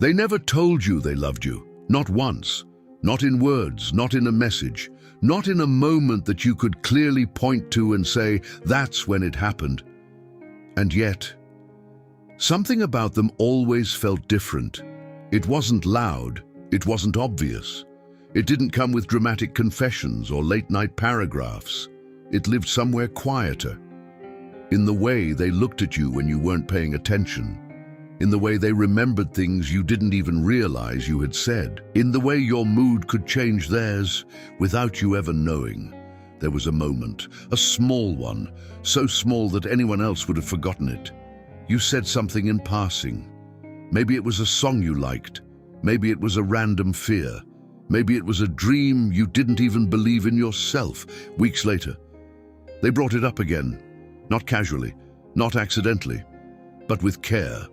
They never told you they loved you, not once, not in words, not in a message, not in a moment that you could clearly point to and say, that's when it happened. And yet, something about them always felt different. It wasn't loud, it wasn't obvious. It didn't come with dramatic confessions or late-night paragraphs. It lived somewhere quieter. In the way they looked at you when you weren't paying attention. In the way they remembered things you didn't even realize you had said. In the way your mood could change theirs without you ever knowing. There was a moment, a small one, so small that anyone else would have forgotten it. You said something in passing. Maybe it was a song you liked. Maybe it was a random fear. Maybe it was a dream you didn't even believe in yourself. Weeks later, they brought it up again. Not casually, not accidentally, but with care.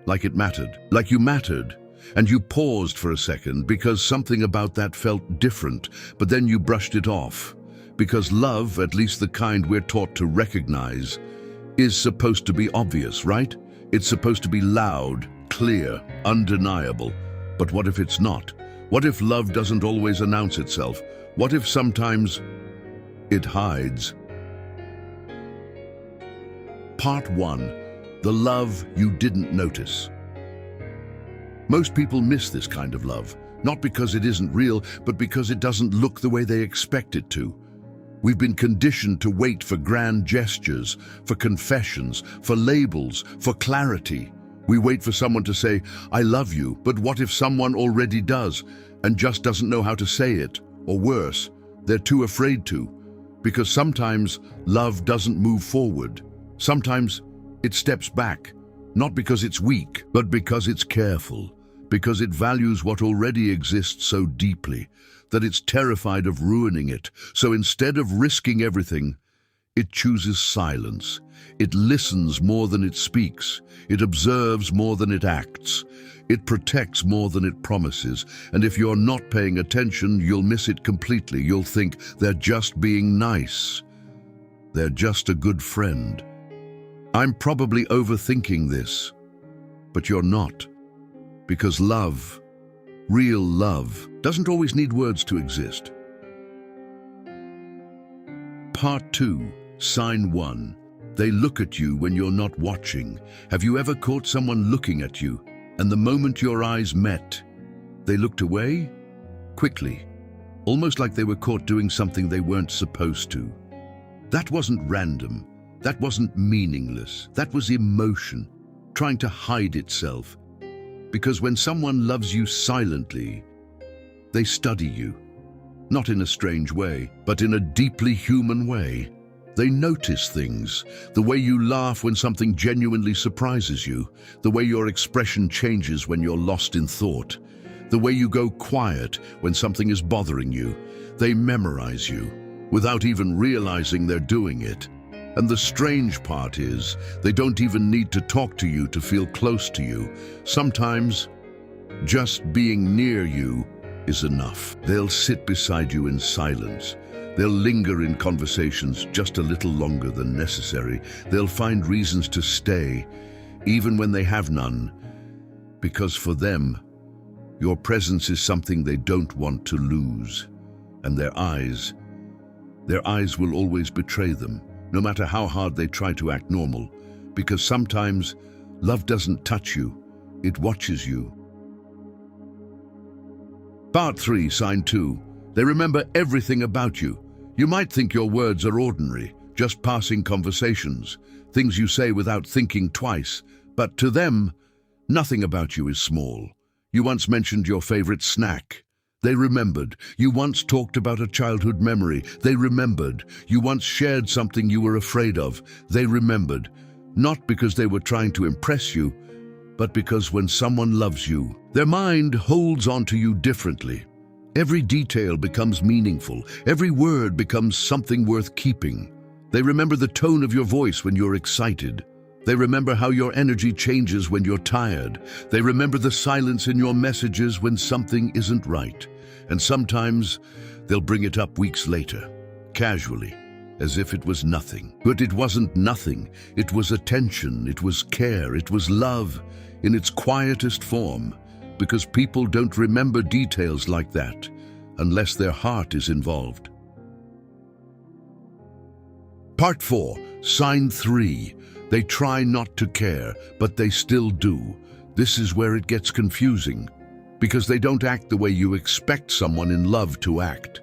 Like it mattered, like you mattered. And you paused for a second because something about that felt different, but then you brushed it off. Because love, at least the kind we're taught to recognize, is supposed to be obvious, right? It's supposed to be loud, clear, undeniable. But what if it's not? What if love doesn't always announce itself? What if sometimes it hides? Part 1. The love you didn't notice. Most people miss this kind of love, not because it isn't real, but because it doesn't look the way they expect it to. We've been conditioned to wait for grand gestures, for confessions, for labels, for clarity. We wait for someone to say, I love you, but what if someone already does and just doesn't know how to say it? Or worse, they're too afraid to. Because sometimes love doesn't move forward. Sometimes it steps back, not because it's weak, but because it's careful, because it values what already exists so deeply that it's terrified of ruining it. So instead of risking everything, it chooses silence. It listens more than it speaks. It observes more than it acts. It protects more than it promises. And if you're not paying attention, you'll miss it completely. You'll think they're just being nice. They're just a good friend. I'm probably overthinking this, but you're not. Because love, real love, doesn't always need words to exist. Part 2, Sign 1. They look at you when you're not watching. Have you ever caught someone looking at you, and the moment your eyes met, they looked away? Quickly, almost like they were caught doing something they weren't supposed to. That wasn't random. That wasn't meaningless. That was emotion, trying to hide itself. Because when someone loves you silently, they study you. Not in a strange way, but in a deeply human way. They notice things, the way you laugh when something genuinely surprises you, the way your expression changes when you're lost in thought, the way you go quiet when something is bothering you. They memorize you, without even realizing they're doing it. And the strange part is, they don't even need to talk to you to feel close to you. Sometimes, just being near you is enough. They'll sit beside you in silence. They'll linger in conversations just a little longer than necessary. They'll find reasons to stay, even when they have none. Because for them, your presence is something they don't want to lose. And their eyes will always betray them. No matter how hard they try to act normal, because sometimes love doesn't touch you, it watches you. Part 3, Sign 2. They remember everything about you. You might think your words are ordinary, just passing conversations, things you say without thinking twice, but to them, nothing about you is small. You once mentioned your favorite snack. They remembered. You once talked about a childhood memory. They remembered. You once shared something you were afraid of. They remembered. Not because they were trying to impress you, but because when someone loves you, their mind holds on to you differently. Every detail becomes meaningful. Every word becomes something worth keeping. They remember the tone of your voice when you're excited. They remember how your energy changes when you're tired. They remember the silence in your messages when something isn't right. And sometimes they'll bring it up weeks later, casually, as if it was nothing. But it wasn't nothing. It was attention, it was care, it was love in its quietest form. because people don't remember details like that unless their heart is involved. Part 4, sign 3. They try not to care, but they still do. This is where it gets confusing, because they don't act the way you expect someone in love to act.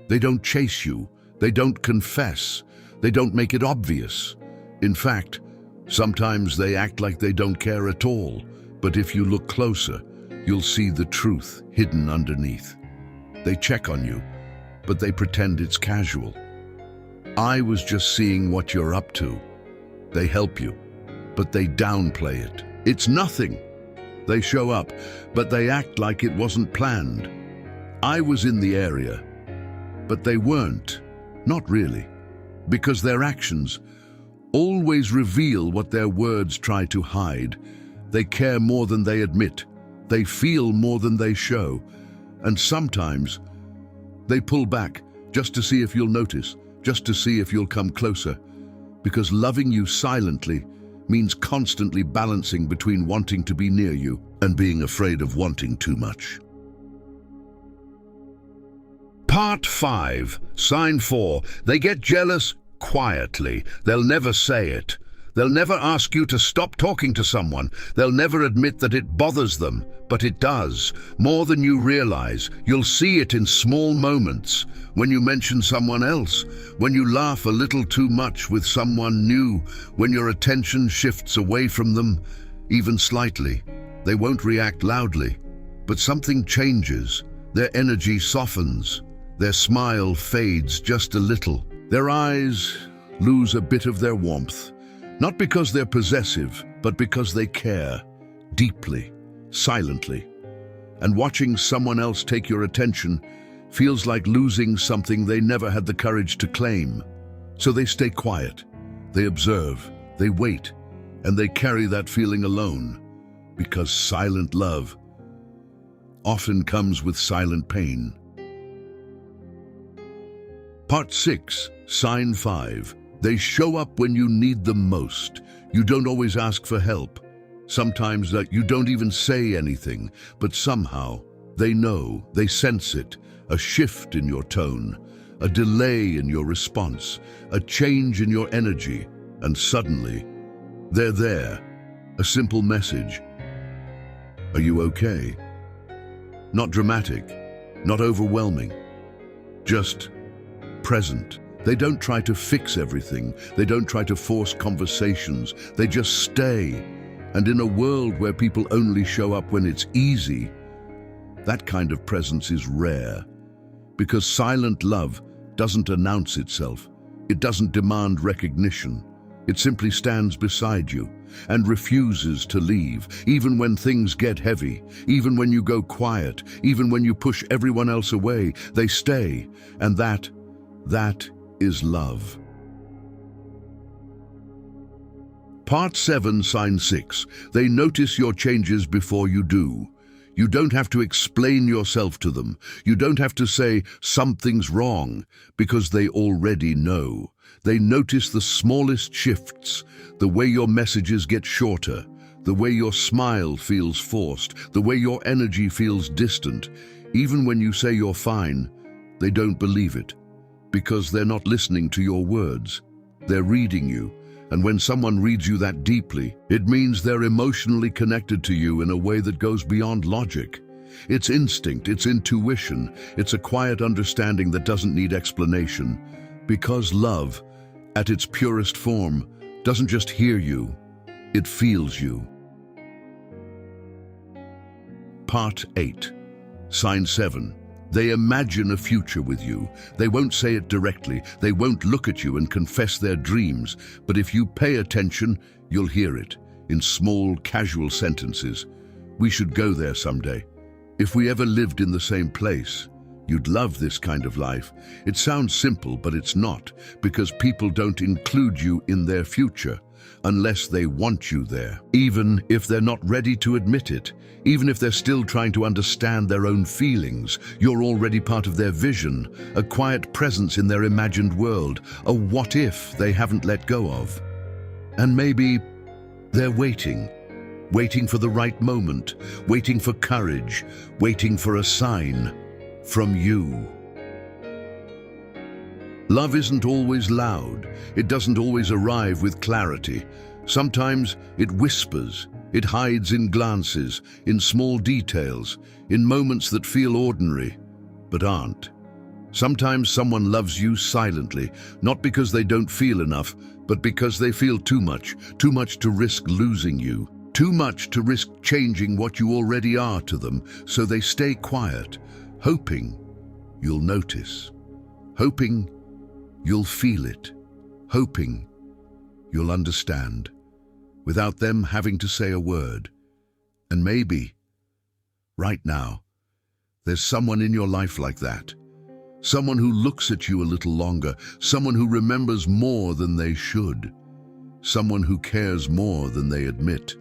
They don't chase you, they don't confess, they don't make it obvious. In fact, sometimes they act like they don't care at all, but if you look closer, you'll see the truth hidden underneath. They check on you, but they pretend it's casual. I was just seeing what you're up to. They help you, but they downplay it. It's nothing. They show up, but they act like it wasn't planned. I was in the area, but they weren't. Not really, because their actions always reveal what their words try to hide. They care more than they admit. They feel more than they show. And sometimes they pull back just to see if you'll notice, just to see if you'll come closer. Because loving you silently means constantly balancing between wanting to be near you and being afraid of wanting too much. Part 5, sign 4. They get jealous quietly. They'll never say it. They'll never ask you to stop talking to someone. They'll never admit that it bothers them, but it does. More than you realize. You'll see it in small moments. When you mention someone else, when you laugh a little too much with someone new, when your attention shifts away from them, even slightly. They won't react loudly, but something changes. Their energy softens. Their smile fades just a little. Their eyes lose a bit of their warmth. Not because they're possessive, but because they care, deeply, silently. And watching someone else take your attention feels like losing something they never had the courage to claim. So they stay quiet, they observe, they wait, and they carry that feeling alone, because silent love often comes with silent pain. Part 6, sign 5. They show up when you need them most. You don't always ask for help. Sometimes you don't even say anything, but somehow they know, they sense it. A shift in your tone, a delay in your response, a change in your energy, and suddenly they're there. A simple message. Are you okay? Not dramatic, not overwhelming, just present. They don't try to fix everything. They don't try to force conversations. They just stay. And in a world where people only show up when it's easy, that kind of presence is rare. Because silent love doesn't announce itself. It doesn't demand recognition. It simply stands beside you and refuses to leave, even when things get heavy, even when you go quiet, even when you push everyone else away. They stay, and that is love. Part 7, sign 6. They notice your changes before you do. You don't have to explain yourself to them. You don't have to say something's wrong, because they already know. They notice the smallest shifts, the way your messages get shorter, the way your smile feels forced, the way your energy feels distant. Even when you say you're fine, they don't believe it. Because they're not listening to your words. They're reading you, and when someone reads you that deeply, it means they're emotionally connected to you in a way that goes beyond logic. It's instinct, it's intuition, it's a quiet understanding that doesn't need explanation. Because love, at its purest form, doesn't just hear you, it feels you. Part 8, sign 7. They imagine a future with you. They won't say it directly. They won't look at you and confess their dreams. But if you pay attention, you'll hear it in small, casual sentences. We should go there someday. If we ever lived in the same place, you'd love this kind of life. It sounds simple, but it's not, because people don't include you in their future unless they want you there, even if they're not ready to admit it. Even if they're still trying to understand their own feelings, you're already part of their vision, a quiet presence in their imagined world, a what-if they haven't let go of. And maybe they're waiting, waiting for the right moment, waiting for courage, waiting for a sign from you. Love isn't always loud. It doesn't always arrive with clarity. Sometimes it whispers. It hides in glances, in small details, in moments that feel ordinary, but aren't. Sometimes someone loves you silently, not because they don't feel enough, but because they feel too much to risk losing you, too much to risk changing what you already are to them, so they stay quiet, hoping you'll notice, hoping you'll feel it, hoping you'll understand, without them having to say a word. And maybe, right now, there's someone in your life like that. Someone who looks at you a little longer, someone who remembers more than they should, someone who cares more than they admit.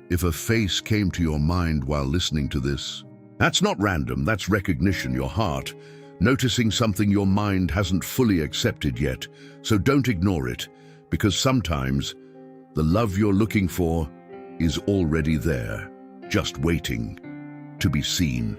If a face came to your mind while listening to this, that's not random, that's recognition, your heart, noticing something your mind hasn't fully accepted yet. So don't ignore it, because sometimes the love you're looking for is already there, just waiting to be seen.